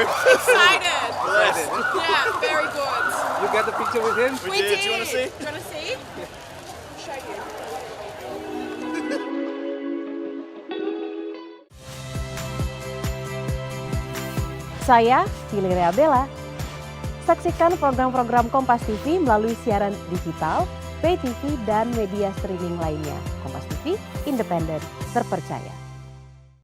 Excited. Yeah, very good. You got the picture with him? We did. Do you want to see? Do you want to see? I'll show you. Saya Hilary Abela. Saksikan program-program Kompas TV melalui siaran digital, pay TV, dan media streaming lainnya. Kompas TV, independen, terpercaya.